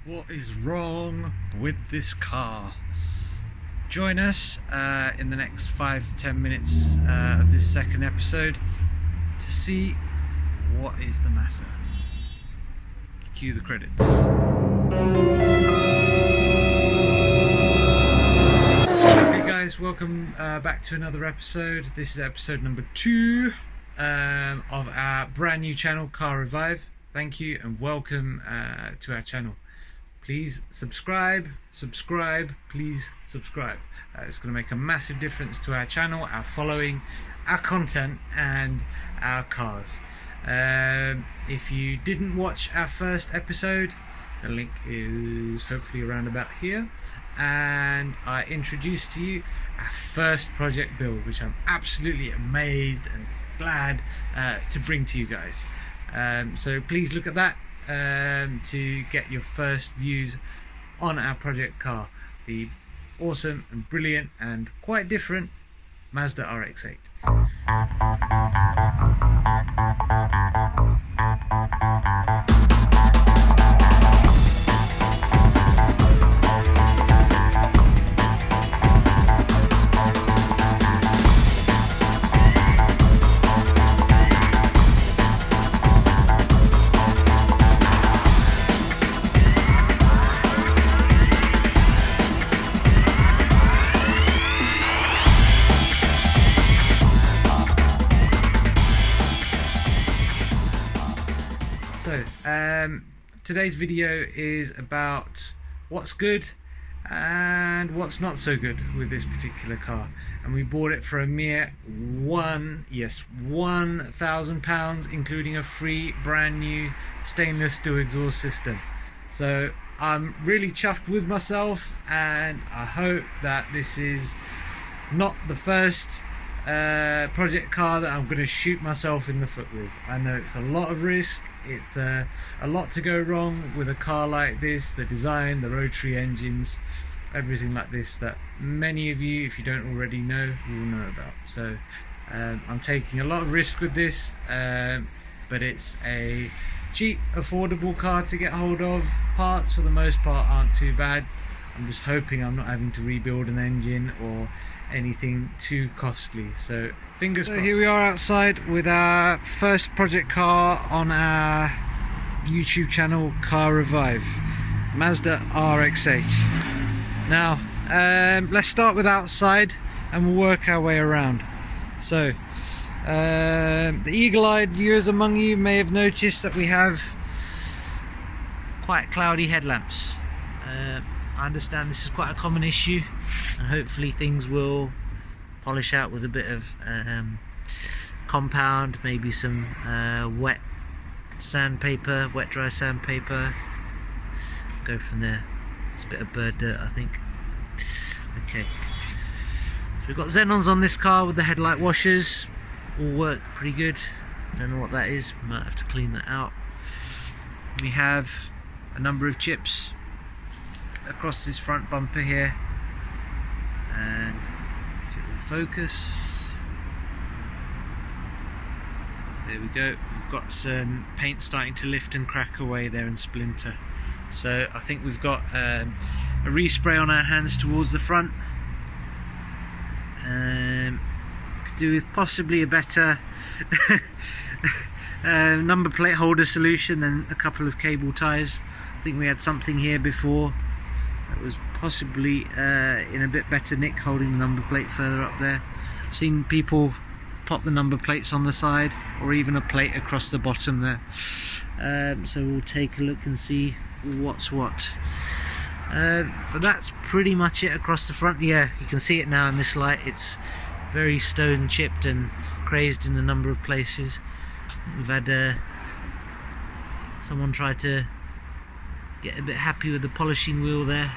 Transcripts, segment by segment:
What is wrong with this car? Join us in the next 5 to 10 minutes of this second episode to see what is the matter. Cue the credits. Okay guys, welcome back to another episode. This is episode number 2 of our brand new channel, CARevive. Thank you and welcome to our channel. Please subscribe, please subscribe. It's going to make a massive difference to our channel, our following, our content and our cars. If you didn't watch our first episode, the link is hopefully around about here, and I introduced to you our first project build, which I'm absolutely amazed and glad to bring to you guys. So please look at that to get your first views on our project car, the awesome and brilliant and quite different Mazda RX8. Today's video is about what's good and what's not so good with this particular car, and we bought it for a mere £1,000, including a free brand new stainless steel exhaust system. So I'm really chuffed with myself, and I hope that this is not the first project car that I'm going to shoot myself in the foot with. I know it's a lot of risk, it's a lot to go wrong with a car like this, the design, the rotary engines, everything like this that many of you, if you don't already know, will know about. So I'm taking a lot of risk with this, but it's a cheap, affordable car to get hold of. Parts for the most part aren't too bad. I'm just hoping I'm not having to rebuild an engine or anything too costly, so fingers crossed. So here we are outside with our first project car on our YouTube channel, CARevive, Mazda RX8. Now let's start with outside and we'll work our way around. So the eagle-eyed viewers among you may have noticed that we have quite cloudy headlamps. I understand this is quite a common issue, and hopefully things will polish out with a bit of compound, maybe some wet sandpaper, wet dry sandpaper. Go from there. It's a bit of bird dirt, I think. Okay, so we've got xenons on this car with the headlight washers, all work pretty good. Don't know what that is, might have to clean that out. We have a number of chips across this front bumper here, and if it will focus, there we go. We've got some paint starting to lift and crack away there and splinter, so I think we've got a respray on our hands towards the front. Could do with possibly a better number plate holder solution than a couple of cable ties. I think we had something here before that was possibly in a bit better nick, holding the number plate further up there. I've seen people pop the number plates on the side, or even a plate across the bottom there. So we'll take a look and see what's what. But that's pretty much it across the front. Yeah, you can see it now in this light. It's very stone chipped and crazed in a number of places. We've had someone try to get a bit happy with the polishing wheel there.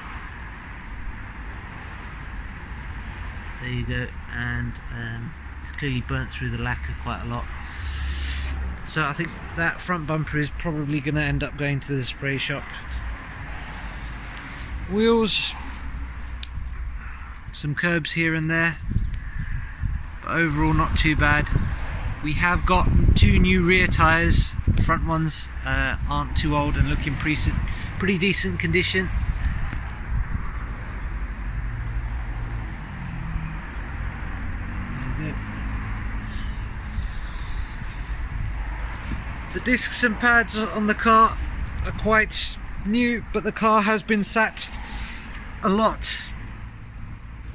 There you go, and it's clearly burnt through the lacquer quite a lot. So I think that front bumper is probably going to end up going to the spray shop. Wheels, some curbs here and there, but overall not too bad. We have got 2 new rear tyres. The front ones aren't too old and looking pretty decent condition. There we go. The discs and pads on the car are quite new, but the car has been sat a lot,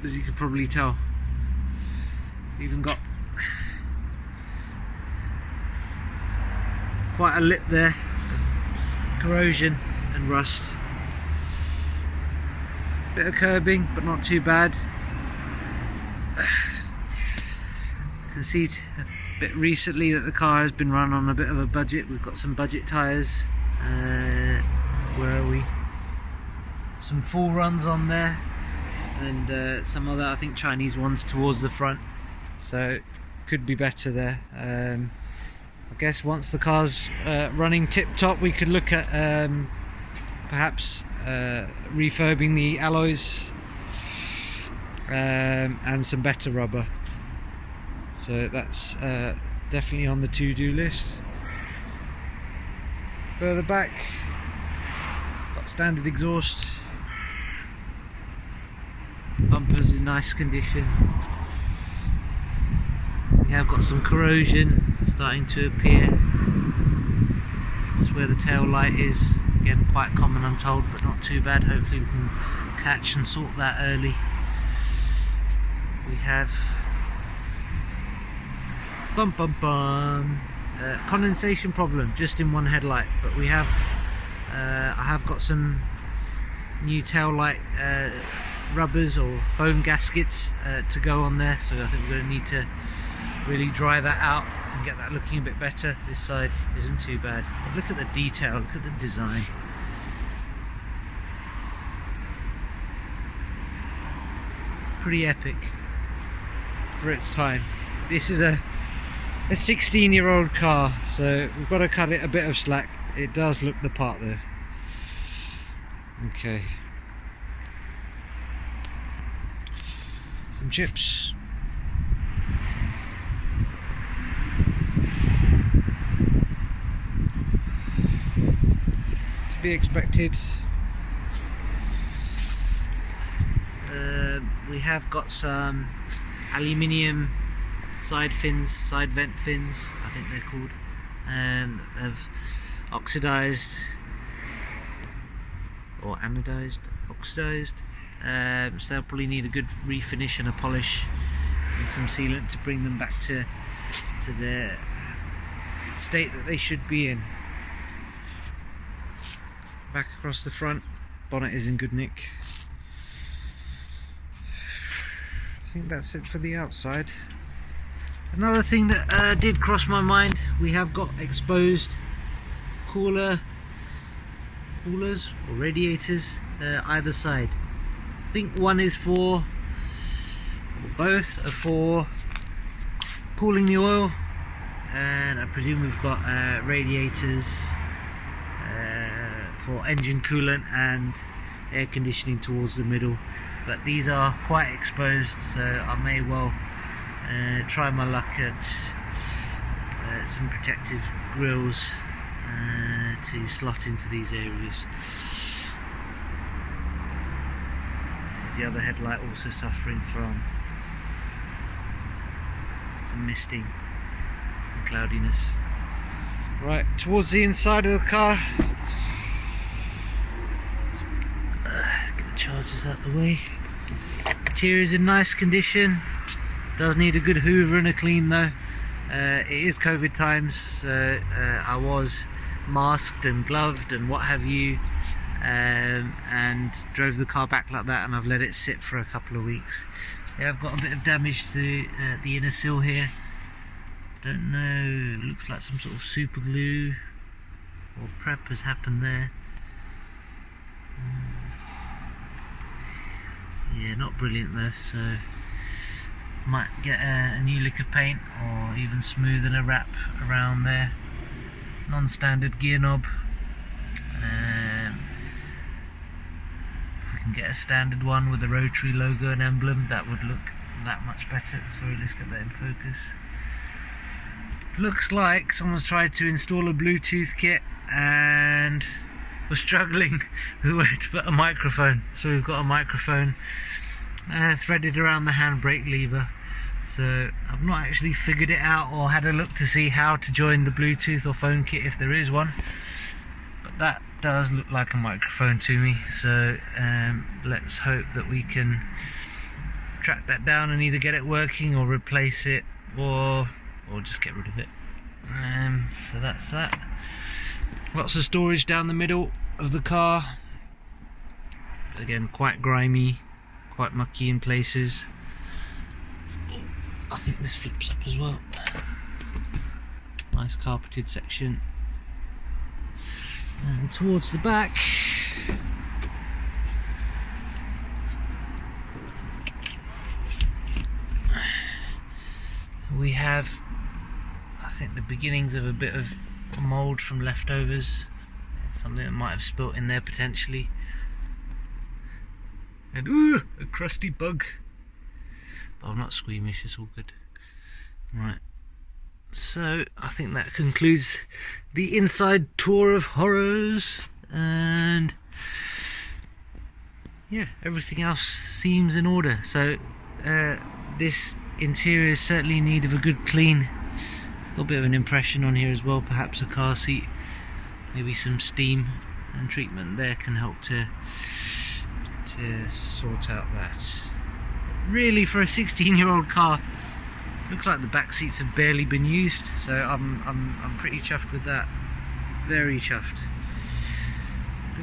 as you can probably tell. Even got quite a lip there of corrosion and rust. Bit of curbing, but not too bad. You can see a bit recently that the car has been run on a bit of a budget. We've got some budget tyres. Where are we? Some full runs on there, and some other, I think, Chinese ones towards the front. So could be better there. I guess once the car's running tip top, we could look at perhaps refurbing the alloys and some better rubber. So that's definitely on the to-do list. Further back, got standard exhaust. Bumpers in nice condition. We have got some corrosion starting to appear. That's where the tail light is. Again, quite common, I'm told, but not too bad. Hopefully we can catch and sort that early. We have condensation problem just in one headlight, but we have I have got some new tail light rubbers or foam gaskets to go on there, so I think we're going to need to really dry that out and get that looking a bit better. This side isn't too bad, but look at the detail, look at the design. Pretty epic for its time. This is a 16-year-old car, so we've got to cut it a bit of slack. It does look the part though. Okay. Some chips. To be expected. We have got some aluminium side fins, side vent fins, I think they're called, have oxidized or anodized, oxidized, so they'll probably need a good refinish and a polish and some sealant to bring them back to the state that they should be in. Back across the front, bonnet is in good nick. I think that's it for the outside. Another thing that did cross my mind, we have got exposed coolers or radiators either side. I think one is for, or both are for cooling the oil, and I presume we've got radiators for engine coolant and air conditioning towards the middle, but these are quite exposed, so I may well try my luck at some protective grills to slot into these areas. This is the other headlight also suffering from some misting and cloudiness. Right, towards the inside of the car. Get the chargers out of the way. Interior is in nice condition. Does need a good hoover and a clean though. It is COVID times, so I was masked and gloved and what have you, and drove the car back like that, and I've let it sit for a couple of weeks. Yeah, I've got a bit of damage to the inner sill here. Don't know, looks like some sort of super glue or prep has happened there. Yeah, not brilliant though, so might get a new lick of paint or even smoothen a wrap around there. Non-standard gear knob. If we can get a standard one with the Rotary logo and emblem, that would look that much better. Sorry, let's get that in focus. Looks like someone's tried to install a Bluetooth kit and we're struggling with where to put a microphone. So we've got a microphone threaded around the handbrake lever. So I've not actually figured it out or had a look to see how to join the Bluetooth or phone kit if there is one. But that does look like a microphone to me. So let's hope that we can track that down and either get it working or replace it or just get rid of it. So that's that. Lots of storage down the middle of the car. Again, quite grimy, quite mucky in places. I think this flips up as well. Nice carpeted section. And towards the back, we have, I think, the beginnings of a bit of mould from leftovers, something that might have spilt in there potentially, and ooh, a crusty bug. But I'm not squeamish, it's all good. Right, so I think that concludes the inside tour of horrors, and yeah, everything else seems in order. So this interior is certainly in need of a good clean. Got a bit of an impression on here as well, perhaps a car seat, maybe some steam and treatment there can help to sort out that. But really, for a 16-year-old car, looks like the back seats have barely been used, so I'm pretty chuffed with that. Very chuffed.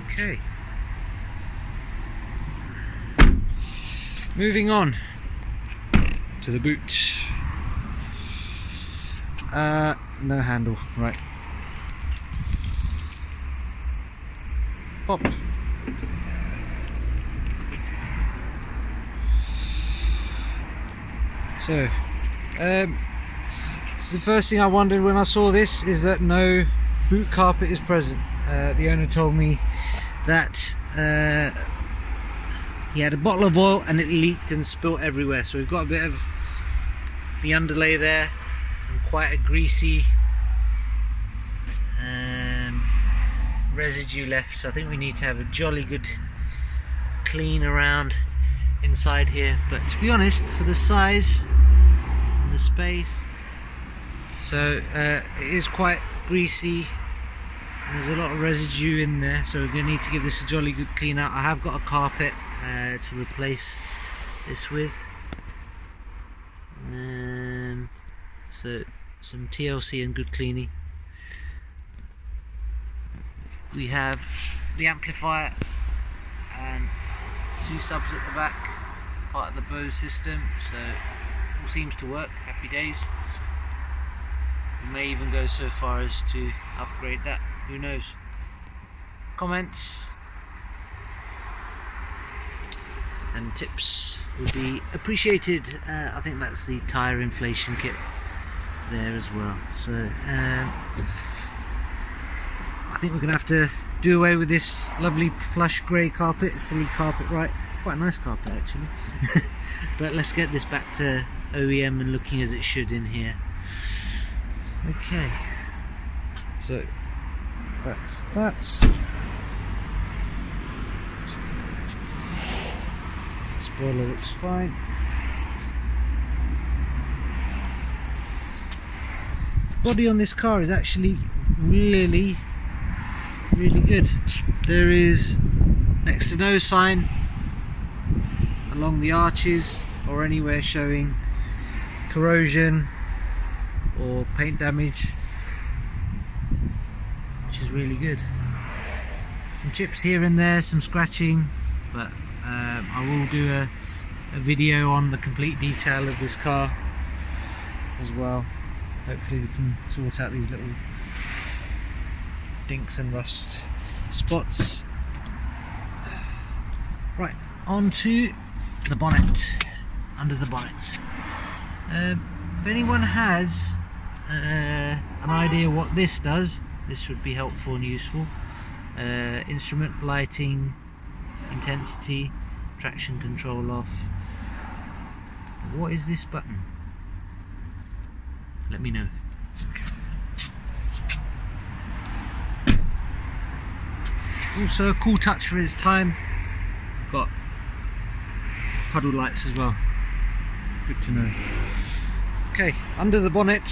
Okay. Moving on to the boot. No handle, right. Pop. So, the first thing I wondered when I saw this is that no boot carpet is present. The owner told me that he had a bottle of oil and it leaked and spilt everywhere. So we've got a bit of the underlay there and quite a greasy residue left. So I think we need to have a jolly good clean around inside here. But to be honest, for the size and the space, so it is quite greasy and there's a lot of residue in there, so we're going to need to give this a jolly good clean out. I have got a carpet to replace this with, so some TLC and good cleaning. We have the amplifier and two subs at the back, part of the Bose system, so all seems to work. Happy days. We may even go so far as to upgrade that, who knows. Comments and tips would be appreciated. I think that's the tyre inflation kit there as well. So I think we're going to have to do away with this lovely plush grey carpet. It's probably carpet right, quite a nice carpet actually. But let's get this back to OEM and looking as it should in here. Okay, so that's that. Spoiler looks fine. Body on this car is actually really good. There is next to no sign along the arches or anywhere showing corrosion or paint damage, which is really good. Some chips here and there, some scratching, but I will do a video on the complete detail of this car as well. Hopefully we can sort out these little dinks and rust spots. Right, on to the bonnet, under the bonnet. If anyone has an idea what this does, this would be helpful and useful. Instrument lighting, intensity, traction control off. What is this button? Let me know. Okay. Also a cool touch for his time, got puddle lights as well, good to know. Okay, under the bonnet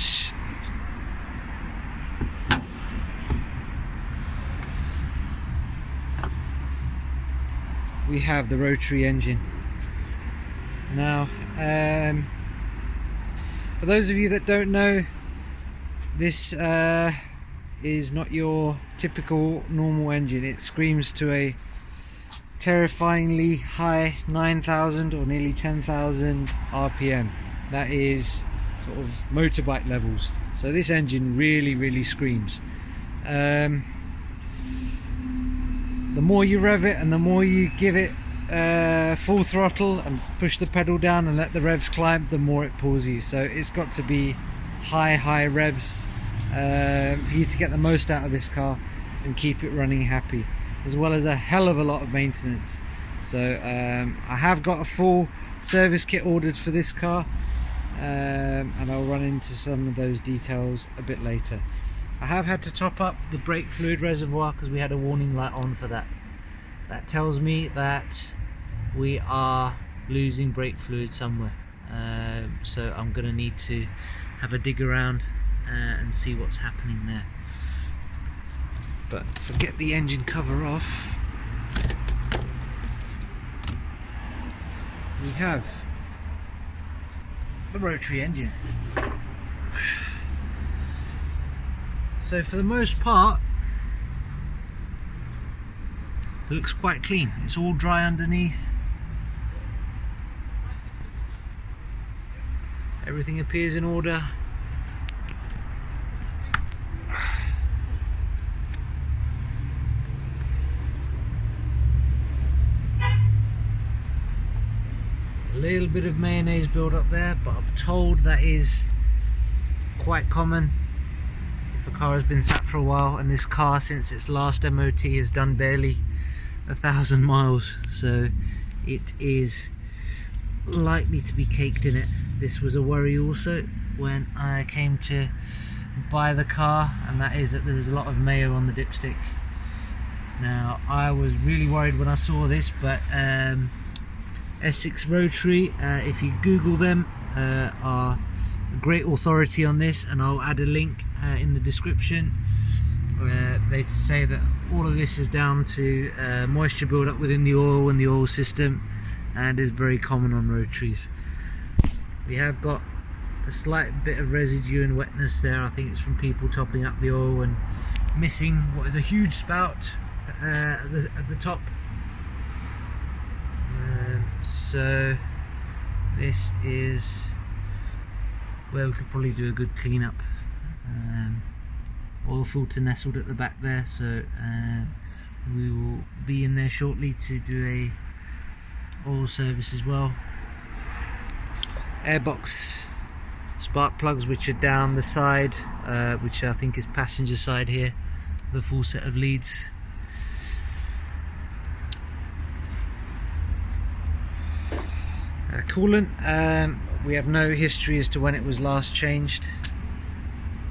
we have the rotary engine. Now for those of you that don't know, this is not your typical normal engine. It screams to a terrifyingly high 9,000 or nearly 10,000 RPM. That is sort of motorbike levels. So this engine really screams. The more you rev it and the more you give it full throttle and push the pedal down and let the revs climb, the more it pulls you. So it's got to be high revs for you to get the most out of this car and keep it running happy, as well as a hell of a lot of maintenance. So I have got a full service kit ordered for this car, and I'll run into some of those details a bit later. I have had to top up the brake fluid reservoir because we had a warning light on for that. That tells me that we are losing brake fluid somewhere, so I'm going to need to have a dig around and see what's happening there. But if I get the engine cover off, we have the rotary engine. So for the most part it looks quite clean. It's all dry underneath. Everything appears in order. A little bit of mayonnaise build up there, but I'm told that is quite common if a car has been sat for a while, and this car since its last MOT has done barely 1,000 miles, so it is likely to be caked in it. This was a worry also when I came to buy the car, and that is that there is a lot of mayo on the dipstick. Now I was really worried when I saw this, but Essex Rotary, if you Google them, are a great authority on this, and I'll add a link in the description. They say that all of this is down to moisture build-up within the oil and the oil system, and is very common on rotaries. We have got a slight bit of residue and wetness there. I think it's from people topping up the oil and missing what is a huge spout at the top. So this is where we could probably do a good cleanup. Oil filter nestled at the back there, so we will be in there shortly to do a oil service as well. Airbox spark plugs, which are down the side, which I think is passenger side here, the full set of leads. Coolant, we have no history as to when it was last changed,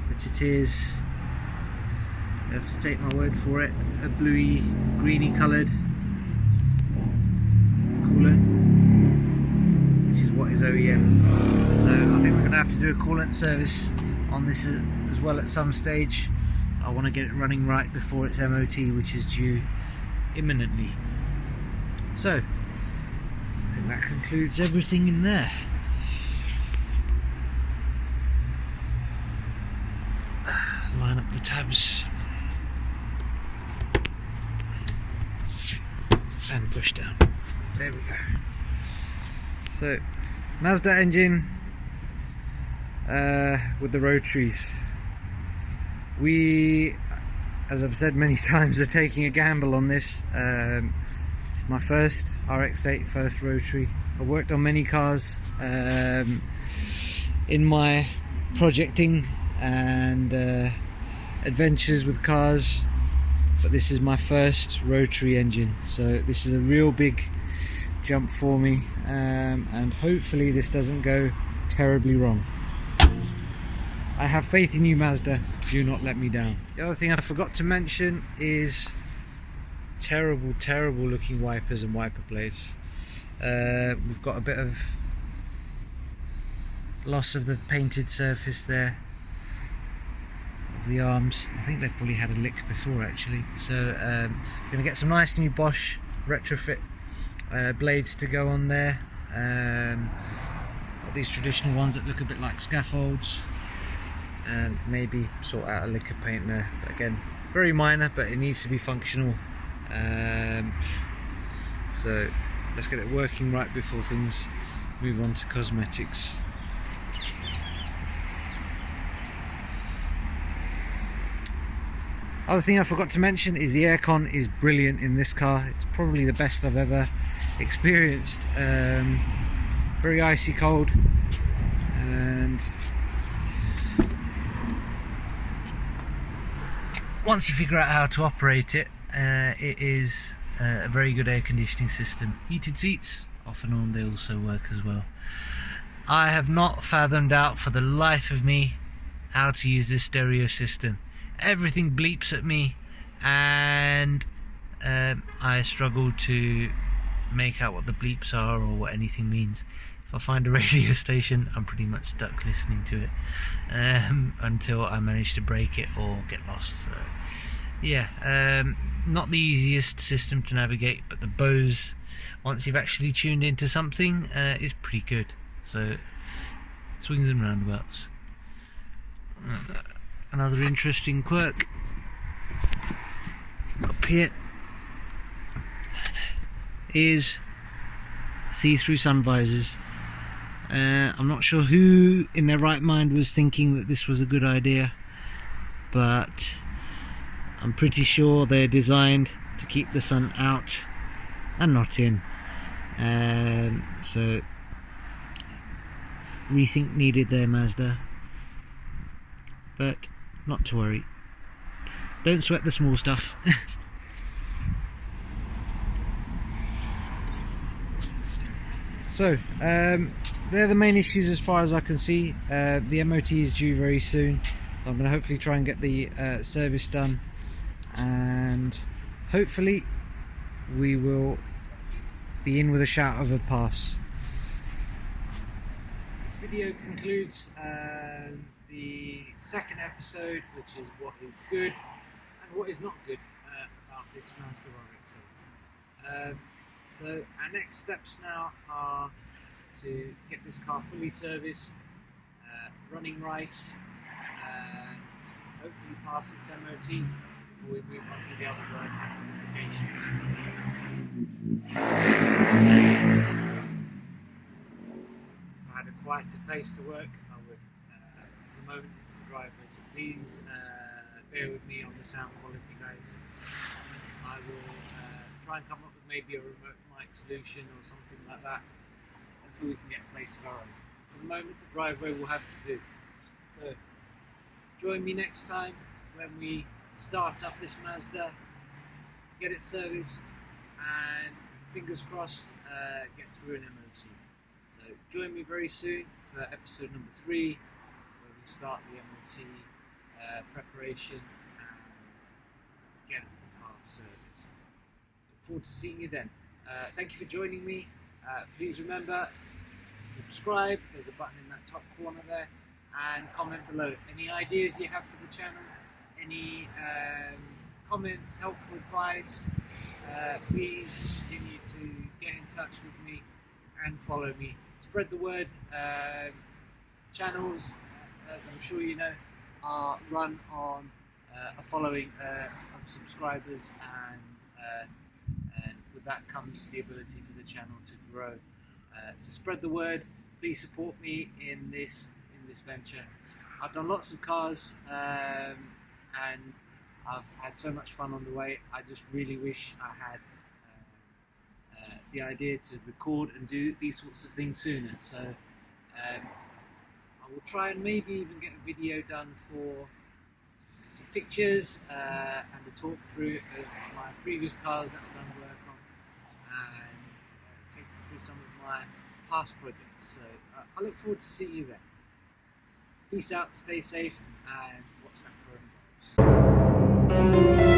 but it is, you have to take my word for it, a bluey, greeny coloured coolant, which is what is OEM. So I think we're going to have to do a coolant service on this as well at some stage. I want to get it running right before its MOT, which is due imminently. So I think that concludes everything in there. Line up the tabs and push down. There we go. So Mazda engine with the rotaries. We, as I've said many times, are taking a gamble on this. It's my first RX8, first rotary. I've worked on many cars in my projecting and adventures with cars, but this is my first rotary engine, so this is a real big jump for me, and hopefully this doesn't go terribly wrong. I have faith in you, Mazda. Do not let me down. The other thing I forgot to mention is terrible looking wipers and wiper blades. We've got a bit of loss of the painted surface there of the arms. I think they've probably had a lick before actually, so going to get some nice new Bosch retrofit blades to go on there. Got these traditional ones that look a bit like scaffolds, and maybe sort out a lick of paint there, but again very minor, but it needs to be functional. So let's get it working right before things move on to cosmetics. Other thing I forgot to mention is the aircon is brilliant in this car. It's probably the best I've ever experienced. Very icy cold, and once you figure out how to operate it, it is a very good air conditioning system. Heated seats, off and on, they also work as well. I have not fathomed out for the life of me how to use this stereo system. Everything bleeps at me, and I struggle to make out what the bleeps are or what anything means. If I find a radio station, I'm pretty much stuck listening to it until I manage to break it or get lost. So yeah, not the easiest system to navigate, but the Bose, once you've actually tuned into something, is pretty good. So swings and roundabouts. Another interesting quirk up here is see-through sun visors. I'm not sure who in their right mind was thinking that this was a good idea, but I'm pretty sure they're designed to keep the sun out and not in. So rethink needed there, Mazda, but not to worry. Don't sweat the small stuff. So they're the main issues as far as I can see. The MOT is due very soon, so I'm going to hopefully try and get the service done, and hopefully we will be in with a shout of a pass. This video concludes the second episode, which is what is good and what is not good about this Mazda RX8. So our next steps now are to get this car fully serviced, running right, and hopefully pass its MOT before we move on to the other work and modifications. If I had a quieter place to work, I would. For the moment it's the driveway, so please bear with me on the sound quality, guys. I will try and come up with maybe a remote mic solution or something like that until we can get a place of our own. For the moment, the driveway will have to do. So join me next time when we start up this Mazda, get it serviced, and fingers crossed get through an MOT. So join me very soon for episode number 3, where we start the MOT preparation and get the car serviced. Look forward to seeing you then. Thank you for joining me. Please remember to subscribe. There's a button in that top corner there, and comment below any ideas you have for the channel, any comments, helpful advice. Please continue to get in touch with me and follow me. Spread the word. Channels, as I'm sure you know, are run on a following of subscribers, and with that comes the ability for the channel to grow. So spread the word. Please support me in this venture. I've done lots of cars, and I've had so much fun on the way. I just really wish I had the idea to record and do these sorts of things sooner. So I will try and maybe even get a video done for some pictures and a talk through of my previous cars that I've done work on, and take you through some of my past projects. So I look forward to seeing you then. Peace out, stay safe, and watch that coronavirus.